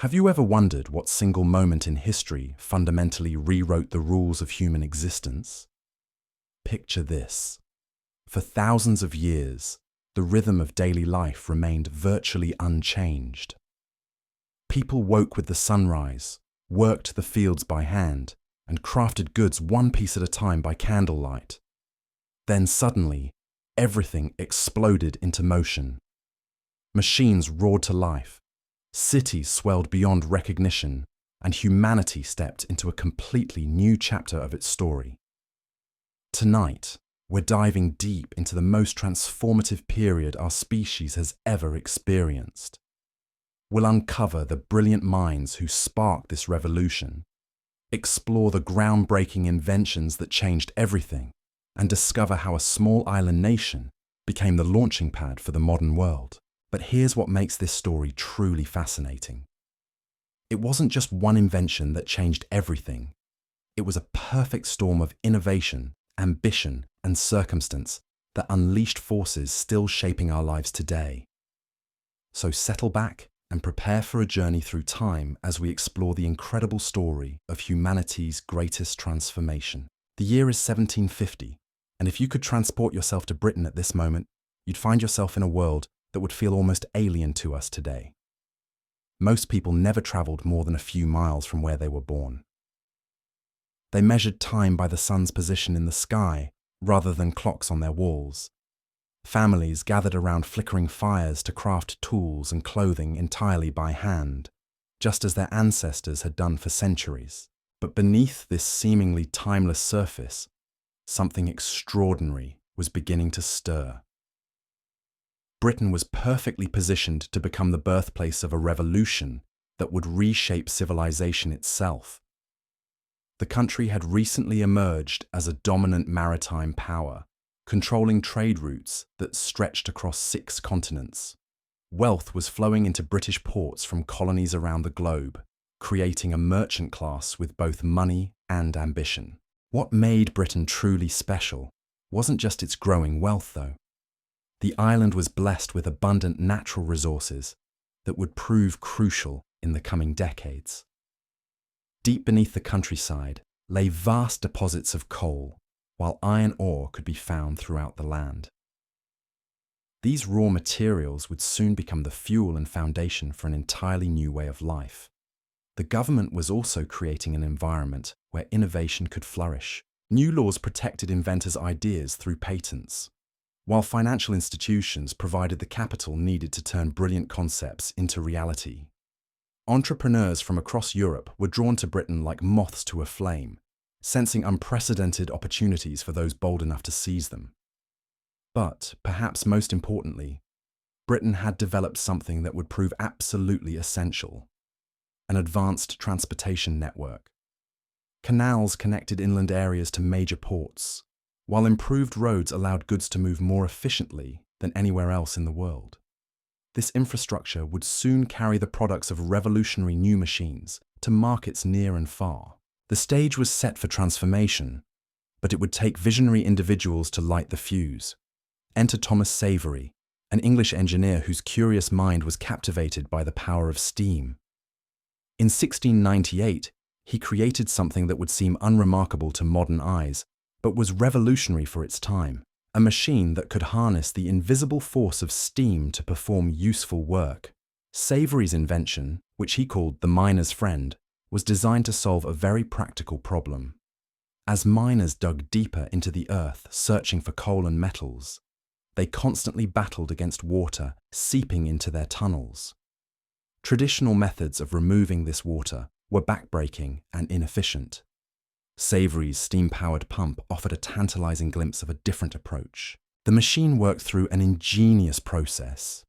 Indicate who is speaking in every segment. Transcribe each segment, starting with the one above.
Speaker 1: Have you ever wondered what single moment in history fundamentally rewrote the rules of human existence? Picture this. For thousands of years, the rhythm of daily life remained virtually unchanged. People woke with the sunrise, worked the fields by hand, and crafted goods one piece at a time by candlelight. Then suddenly, everything exploded into motion. Machines roared to life, cities swelled beyond recognition, and humanity stepped into a completely new chapter of its story. Tonight, we're diving deep into the most transformative period our species has ever experienced. We'll uncover the brilliant minds who sparked this revolution, explore the groundbreaking inventions that changed everything, and discover how a small island nation became the launching pad for the modern world. But here's what makes this story truly fascinating. It wasn't just one invention that changed everything. It was a perfect storm of innovation, ambition, and circumstance that unleashed forces still shaping our lives today. So settle back and prepare for a journey through time as we explore the incredible story of humanity's greatest transformation. The year is 1750, and if you could transport yourself to Britain at this moment, you'd find yourself in a world that would feel almost alien to us today. Most people never travelled more than a few miles from where they were born. They measured time by the sun's position in the sky rather than clocks on their walls. Families gathered around flickering fires to craft tools and clothing entirely by hand, just as their ancestors had done for centuries. But beneath this seemingly timeless surface, something extraordinary was beginning to stir. Britain was perfectly positioned to become the birthplace of a revolution that would reshape civilization itself. The country had recently emerged as a dominant maritime power, controlling trade routes that stretched across 6 continents. Wealth was flowing into British ports from colonies around the globe, creating a merchant class with both money and ambition. What made Britain truly special wasn't just its growing wealth, though. The island was blessed with abundant natural resources that would prove crucial in the coming decades. Deep beneath the countryside lay vast deposits of coal, while iron ore could be found throughout the land. These raw materials would soon become the fuel and foundation for an entirely new way of life. The government was also creating an environment where innovation could flourish. New laws protected inventors' ideas through patents, while financial institutions provided the capital needed to turn brilliant concepts into reality. Entrepreneurs from across Europe were drawn to Britain like moths to a flame, sensing unprecedented opportunities for those bold enough to seize them. But, perhaps most importantly, Britain had developed something that would prove absolutely essential: an advanced transportation network. Canals connected inland areas to major ports, while improved roads allowed goods to move more efficiently than anywhere else in the world. This infrastructure would soon carry the products of revolutionary new machines to markets near and far. The stage was set for transformation, but it would take visionary individuals to light the fuse. Enter Thomas Savery, an English engineer whose curious mind was captivated by the power of steam. In 1698, he created something that would seem unremarkable to modern eyes, but was revolutionary for its time: a machine that could harness the invisible force of steam to perform useful work. Savery's invention, which he called the miner's friend, was designed to solve a very practical problem. As miners dug deeper into the earth searching for coal and metals, they constantly battled against water seeping into their tunnels. Traditional methods of removing this water were backbreaking and inefficient. Savery's steam-powered pump offered a tantalizing glimpse of a different approach. The machine worked through an ingenious process.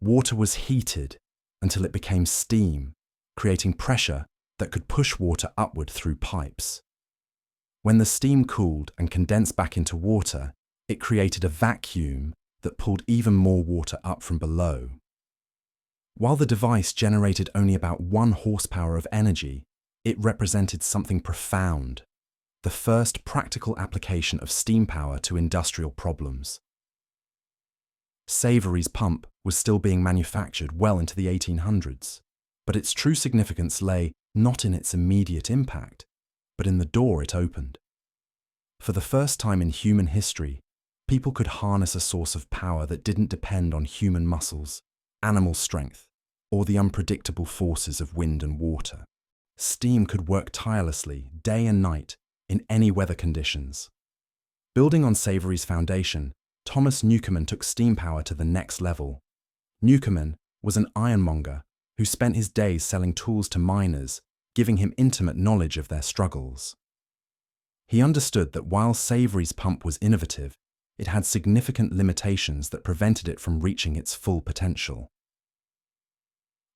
Speaker 1: Water was heated until it became steam, creating pressure that could push water upward through pipes. When the steam cooled and condensed back into water, it created a vacuum that pulled even more water up from below. While the device generated only about 1 horsepower of energy, it represented something profound: the first practical application of steam power to industrial problems. Savery's pump was still being manufactured well into the 1800s. But its true significance lay not in its immediate impact, but in the door it opened. For the first time in human history, people could harness a source of power that didn't depend on human muscles, animal strength, or the unpredictable forces of wind and water. Steam could work tirelessly, day and night, in any weather conditions. Building on Savory's foundation, Thomas Newcomen took steam power to the next level. Newcomen was an ironmonger who spent his days selling tools to miners, giving him intimate knowledge of their struggles. He understood that while Savory's pump was innovative, it had significant limitations that prevented it from reaching its full potential.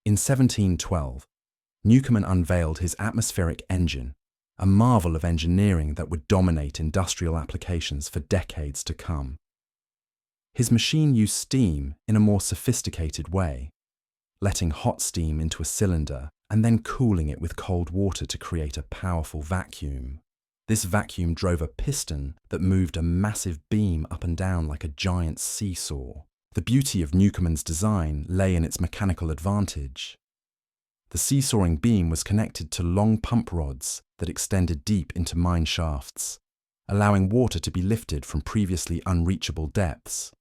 Speaker 1: In 1712, Newcomen unveiled his atmospheric engine, a marvel of engineering that would dominate industrial applications for decades to come. His machine used steam in a more sophisticated way, letting hot steam into a cylinder and then cooling it with cold water to create a powerful vacuum. This vacuum drove a piston that moved a massive beam up and down like a giant seesaw. The beauty of Newcomen's design lay in its mechanical advantage. The seesawing beam was connected to long pump rods that extended deep into mine shafts, allowing water to be lifted from previously unreachable depths.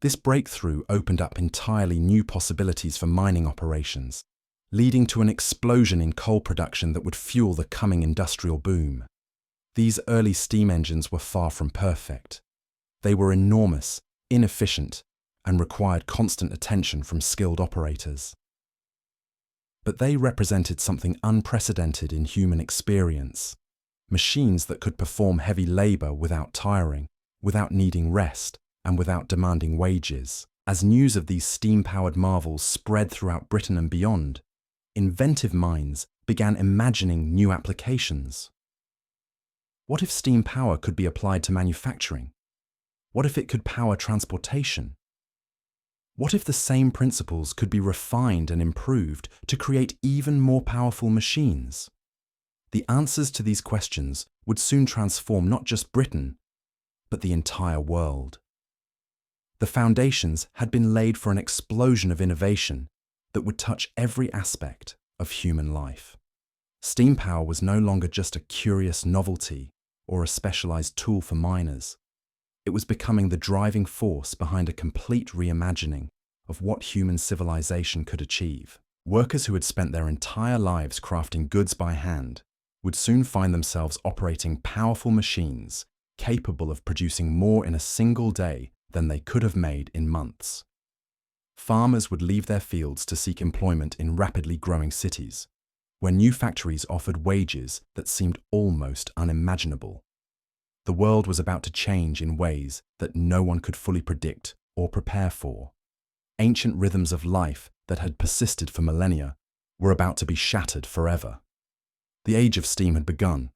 Speaker 1: This breakthrough opened up entirely new possibilities for mining operations, leading to an explosion in coal production that would fuel the coming industrial boom. These early steam engines were far from perfect. They were enormous, inefficient, and required constant attention from skilled operators. But they represented something unprecedented in human experience. Machines that could perform heavy labor without tiring, without needing rest, and without demanding wages. As news of these steam-powered marvels spread throughout Britain and beyond, inventive minds began imagining new applications. What if steam power could be applied to manufacturing? What if it could power transportation? What if the same principles could be refined and improved to create even more powerful machines? The answers to these questions would soon transform not just Britain, but the entire world. The foundations had been laid for an explosion of innovation that would touch every aspect of human life. Steam power was no longer just a curious novelty or a specialized tool for miners. It was becoming the driving force behind a complete reimagining of what human civilization could achieve. Workers who had spent their entire lives crafting goods by hand would soon find themselves operating powerful machines capable of producing more in a single day than they could have made in months. Farmers would leave their fields to seek employment in rapidly growing cities, where new factories offered wages that seemed almost unimaginable. The world was about to change in ways that no one could fully predict or prepare for. Ancient rhythms of life that had persisted for millennia were about to be shattered forever. The age of steam had begun,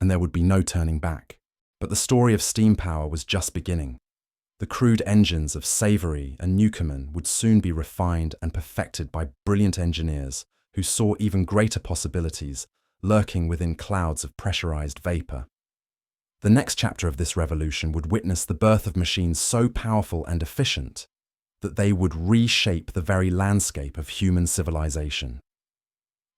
Speaker 1: and there would be no turning back. But the story of steam power was just beginning. The crude engines of Savory and Newcomen would soon be refined and perfected by brilliant engineers who saw even greater possibilities lurking within clouds of pressurized vapor. The next chapter of this revolution would witness the birth of machines so powerful and efficient that they would reshape the very landscape of human civilization.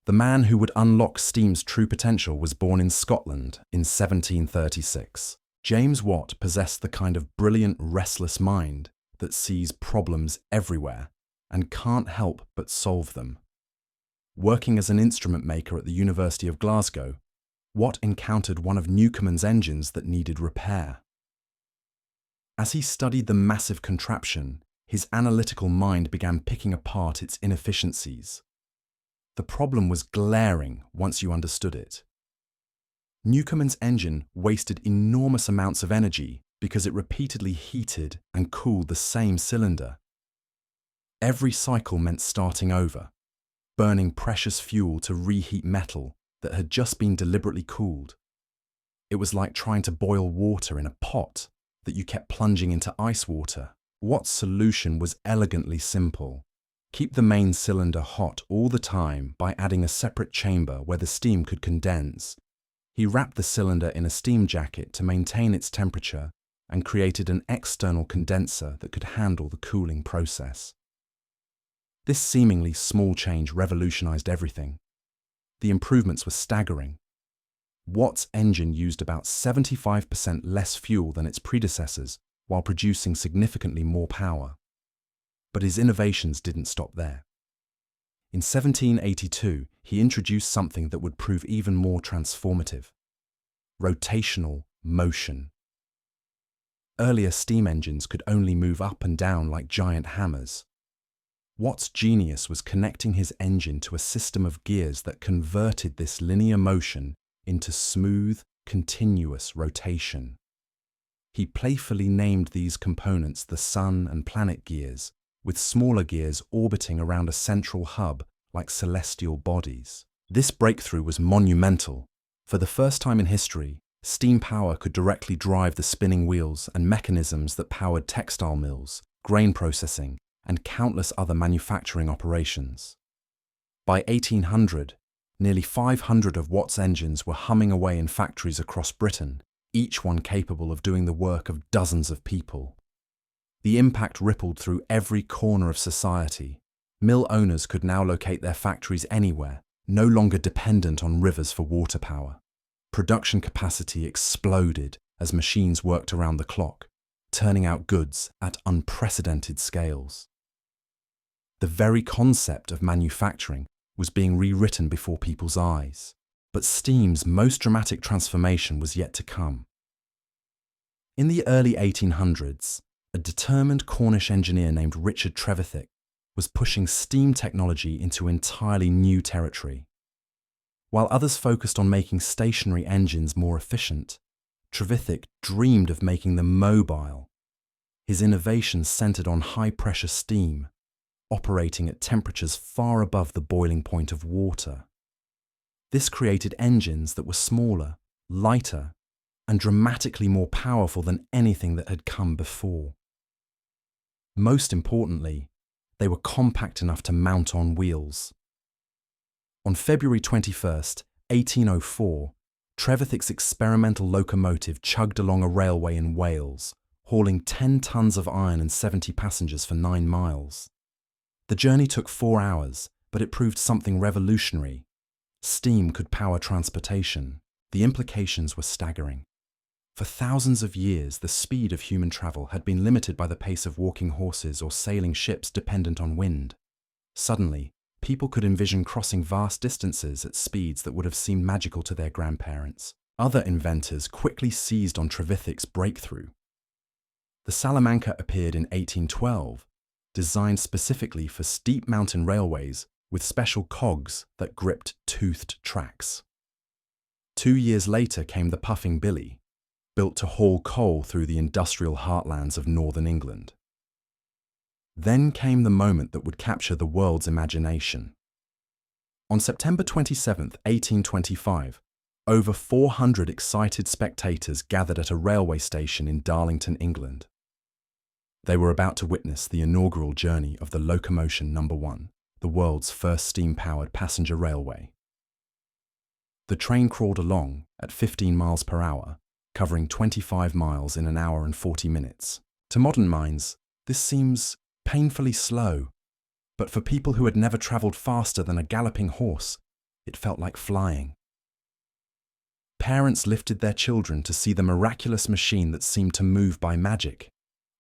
Speaker 1: The man who would unlock steam's true potential was born in Scotland in 1736. James Watt possessed the kind of brilliant, restless mind that sees problems everywhere and can't help but solve them. Working as an instrument maker at the University of Glasgow, Watt encountered one of Newcomen's engines that needed repair. As he studied the massive contraption, his analytical mind began picking apart its inefficiencies. The problem was glaring once you understood it. Newcomen's engine wasted enormous amounts of energy because it repeatedly heated and cooled the same cylinder. Every cycle meant starting over, burning precious fuel to reheat metal that had just been deliberately cooled. It was like trying to boil water in a pot that you kept plunging into ice water. Watt's solution was elegantly simple. Keep the main cylinder hot all the time by adding a separate chamber where the steam could condense. He wrapped the cylinder in a steam jacket to maintain its temperature and created an external condenser that could handle the cooling process. This seemingly small change revolutionized everything. The improvements were staggering. Watt's engine used about 75% less fuel than its predecessors while producing significantly more power. But his innovations didn't stop there. In 1782, he introduced something that would prove even more transformative: rotational motion. Earlier steam engines could only move up and down like giant hammers. Watt's genius was connecting his engine to a system of gears that converted this linear motion into smooth, continuous rotation. He playfully named these components the sun and planet gears, with smaller gears orbiting around a central hub like celestial bodies. This breakthrough was monumental. For the first time in history, steam power could directly drive the spinning wheels and mechanisms that powered textile mills, grain processing, and countless other manufacturing operations. By 1800, nearly 500 of Watt's engines were humming away in factories across Britain, each one capable of doing the work of dozens of people. The impact rippled through every corner of society. Mill owners could now locate their factories anywhere, no longer dependent on rivers for water power. Production capacity exploded as machines worked around the clock, turning out goods at unprecedented scales. The very concept of manufacturing was being rewritten before people's eyes, but steam's most dramatic transformation was yet to come. In the early 1800s, a determined Cornish engineer named Richard Trevithick was pushing steam technology into entirely new territory. While others focused on making stationary engines more efficient, Trevithick dreamed of making them mobile. His innovations centered on high-pressure steam, operating at temperatures far above the boiling point of water. This created engines that were smaller, lighter, and dramatically more powerful than anything that had come before. Most importantly, they were compact enough to mount on wheels. On February 21st, 1804, Trevithick's experimental locomotive chugged along a railway in Wales, hauling 10 tons of iron and 70 passengers for 9 miles. The journey took 4 hours, but it proved something revolutionary. Steam could power transportation. The implications were staggering. For thousands of years, the speed of human travel had been limited by the pace of walking horses or sailing ships dependent on wind. Suddenly, people could envision crossing vast distances at speeds that would have seemed magical to their grandparents. Other inventors quickly seized on Trevithick's breakthrough. The Salamanca appeared in 1812, designed specifically for steep mountain railways with special cogs that gripped toothed tracks. 2 years later came the Puffing Billy, built to haul coal through the industrial heartlands of northern England. Then came the moment that would capture the world's imagination. On September 27, 1825, over 400 excited spectators gathered at a railway station in Darlington, England. They were about to witness the inaugural journey of the Locomotion No. 1, the world's first steam-powered passenger railway. The train crawled along at 15 miles per hour, covering 25 miles in an hour and 40 minutes. To modern minds, this seems painfully slow, but for people who had never travelled faster than a galloping horse, it felt like flying. Parents lifted their children to see the miraculous machine that seemed to move by magic,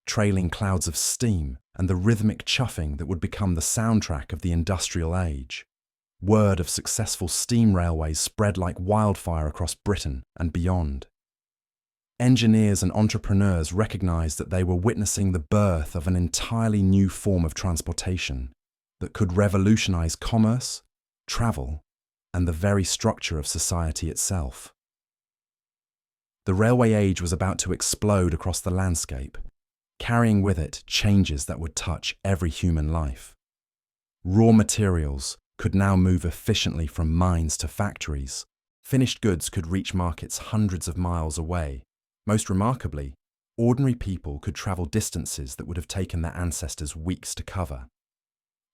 Speaker 1: trailing clouds of steam and the rhythmic chuffing that would become the soundtrack of the industrial age. Word of successful steam railways spread like wildfire across Britain and beyond. Engineers and entrepreneurs recognized that they were witnessing the birth of an entirely new form of transportation that could revolutionize commerce, travel, and the very structure of society itself. The railway age was about to explode across the landscape, carrying with it changes that would touch every human life. Raw materials could now move efficiently from mines to factories. Finished goods could reach markets hundreds of miles away. Most remarkably, ordinary people could travel distances that would have taken their ancestors weeks to cover.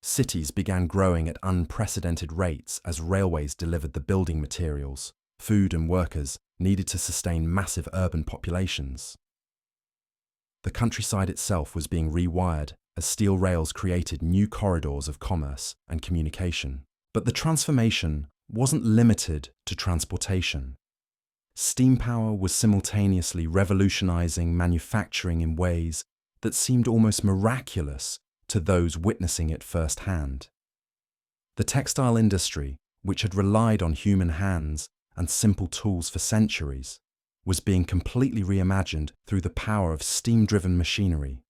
Speaker 1: Cities began growing at unprecedented rates as railways delivered the building materials, food and workers needed to sustain massive urban populations. The countryside itself was being rewired as steel rails created new corridors of commerce and communication. But the transformation wasn't limited to transportation. Steam power was simultaneously revolutionizing manufacturing in ways that seemed almost miraculous to those witnessing it firsthand. The textile industry, which had relied on human hands and simple tools for centuries, was being completely reimagined through the power of steam-driven machinery.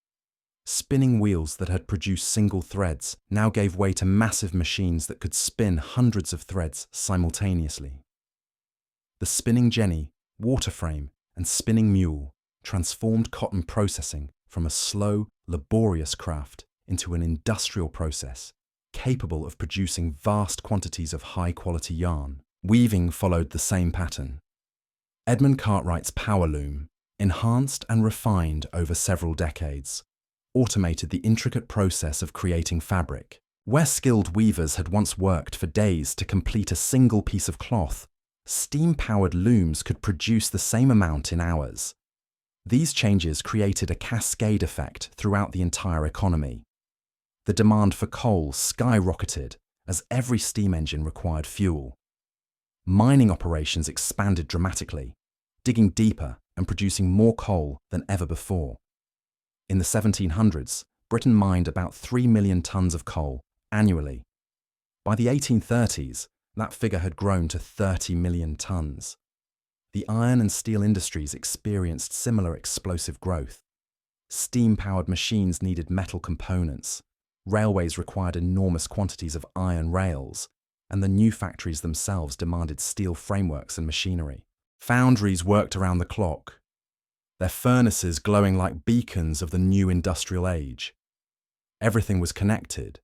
Speaker 1: Spinning wheels that had produced single threads now gave way to massive machines that could spin hundreds of threads simultaneously. The spinning jenny, water frame, and spinning mule transformed cotton processing from a slow, laborious craft into an industrial process capable of producing vast quantities of high-quality yarn. Weaving followed the same pattern. Edmund Cartwright's power loom, enhanced and refined over several decades, automated the intricate process of creating fabric. Where skilled weavers had once worked for days to complete a single piece of cloth, steam-powered looms could produce the same amount in hours. These changes created a cascade effect throughout the entire economy. The demand for coal skyrocketed as every steam engine required fuel. Mining operations expanded dramatically, digging deeper and producing more coal than ever before. In the 1700s, Britain mined about 3 million tons of coal annually. By the 1830s, that figure had grown to 30 million tons. The iron and steel industries experienced similar explosive growth. Steam-powered machines needed metal components. Railways required enormous quantities of iron rails, and the new factories themselves demanded steel frameworks and machinery. Foundries worked around the clock, their furnaces glowing like beacons of the new industrial age. Everything was connected.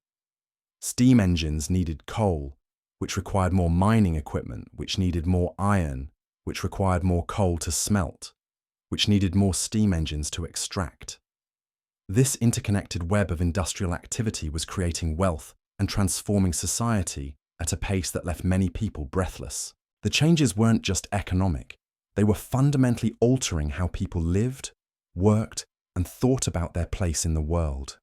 Speaker 1: Steam engines needed coal, which required more mining equipment, which needed more iron, which required more coal to smelt, which needed more steam engines to extract. This interconnected web of industrial activity was creating wealth and transforming society at a pace that left many people breathless. The changes weren't just economic. They were fundamentally altering how people lived, worked, and thought about their place in the world.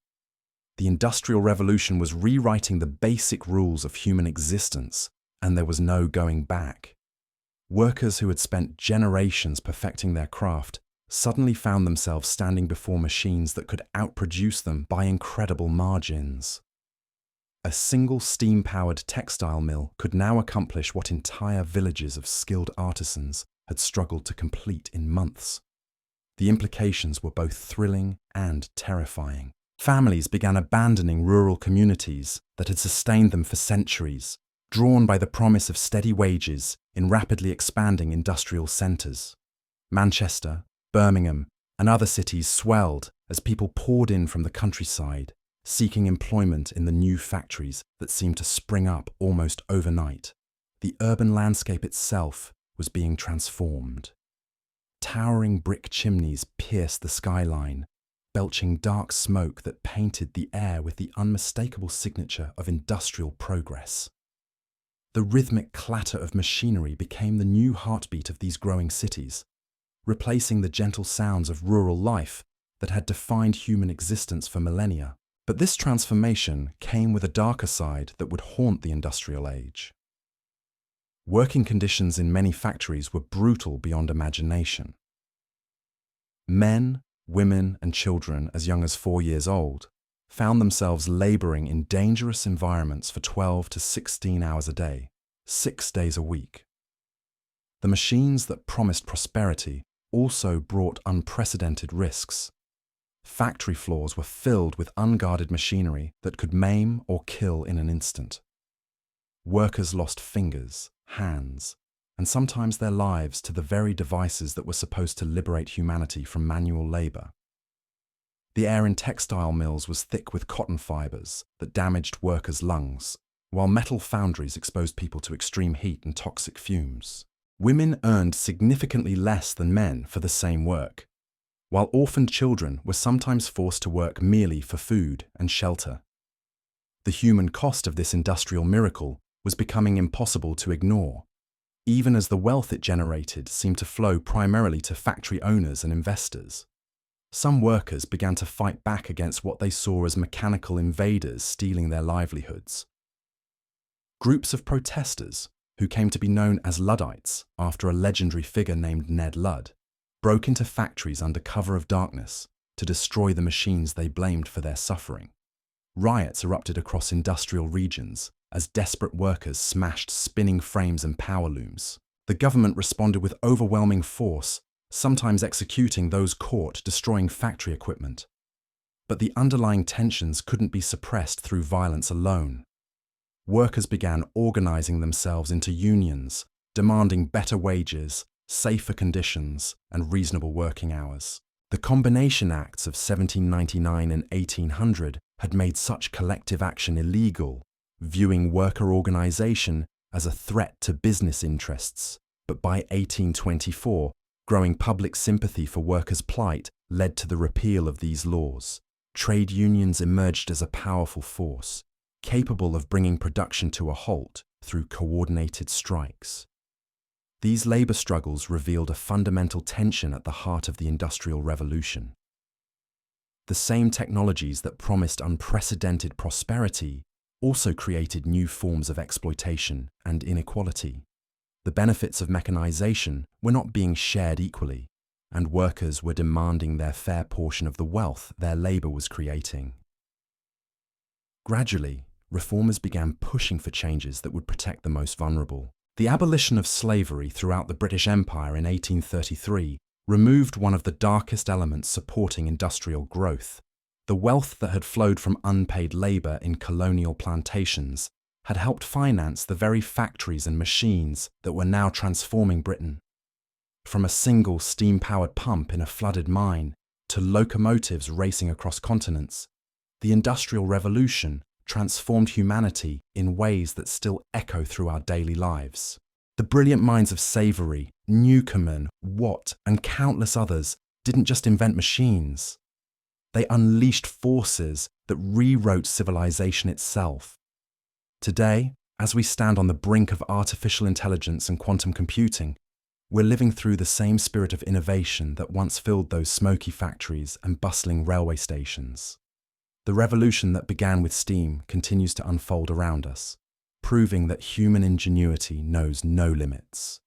Speaker 1: The Industrial Revolution was rewriting the basic rules of human existence, and there was no going back. Workers who had spent generations perfecting their craft suddenly found themselves standing before machines that could outproduce them by incredible margins. A single steam-powered textile mill could now accomplish what entire villages of skilled artisans had struggled to complete in months. The implications were both thrilling and terrifying. Families began abandoning rural communities that had sustained them for centuries, drawn by the promise of steady wages in rapidly expanding industrial centres. Manchester, Birmingham, and other cities swelled as people poured in from the countryside, seeking employment in the new factories that seemed to spring up almost overnight. The urban landscape itself was being transformed. Towering brick chimneys pierced the skyline, belching dark smoke that painted the air with the unmistakable signature of industrial progress. The rhythmic clatter of machinery became the new heartbeat of these growing cities, replacing the gentle sounds of rural life that had defined human existence for millennia. But this transformation came with a darker side that would haunt the industrial age. Working conditions in many factories were brutal beyond imagination. Men, women, and children as young as 4 years old found themselves laboring in dangerous environments for 12 to 16 hours a day, 6 days a week. The machines that promised prosperity also brought unprecedented risks. Factory floors were filled with unguarded machinery that could maim or kill in an instant. Workers lost fingers, hands, and sometimes their lives to the very devices that were supposed to liberate humanity from manual labor. The air in textile mills was thick with cotton fibers that damaged workers' lungs, while metal foundries exposed people to extreme heat and toxic fumes. Women earned significantly less than men for the same work, while orphaned children were sometimes forced to work merely for food and shelter. The human cost of this industrial miracle was becoming impossible to ignore, even as the wealth it generated seemed to flow primarily to factory owners and investors. Some workers began to fight back against what they saw as mechanical invaders stealing their livelihoods. Groups of protesters, who came to be known as Luddites after a legendary figure named Ned Ludd, broke into factories under cover of darkness to destroy the machines they blamed for their suffering. Riots erupted across industrial regions as desperate workers smashed spinning frames and power looms. The government responded with overwhelming force, sometimes executing those caught destroying factory equipment. But the underlying tensions couldn't be suppressed through violence alone. Workers began organizing themselves into unions, demanding better wages, safer conditions, and reasonable working hours. The Combination Acts of 1799 and 1800 had made such collective action illegal, viewing worker organization as a threat to business interests. But by 1824, growing public sympathy for workers' plight led to the repeal of these laws. Trade unions emerged as a powerful force, capable of bringing production to a halt through coordinated strikes. These labor struggles revealed a fundamental tension at the heart of the Industrial Revolution. The same technologies that promised unprecedented prosperity also created new forms of exploitation and inequality. The benefits of mechanization were not being shared equally, and workers were demanding their fair portion of the wealth their labor was creating. Gradually, reformers began pushing for changes that would protect the most vulnerable. The abolition of slavery throughout the British Empire in 1833 removed one of the darkest elements supporting industrial growth. The wealth that had flowed from unpaid labor in colonial plantations had helped finance the very factories and machines that were now transforming Britain. From a single steam-powered pump in a flooded mine to locomotives racing across continents, the Industrial Revolution transformed humanity in ways that still echo through our daily lives. The brilliant minds of Savery, Newcomen, Watt, and countless others didn't just invent machines. They unleashed forces that rewrote civilization itself. Today, as we stand on the brink of artificial intelligence and quantum computing, we're living through the same spirit of innovation that once filled those smoky factories and bustling railway stations. The revolution that began with steam continues to unfold around us, proving that human ingenuity knows no limits.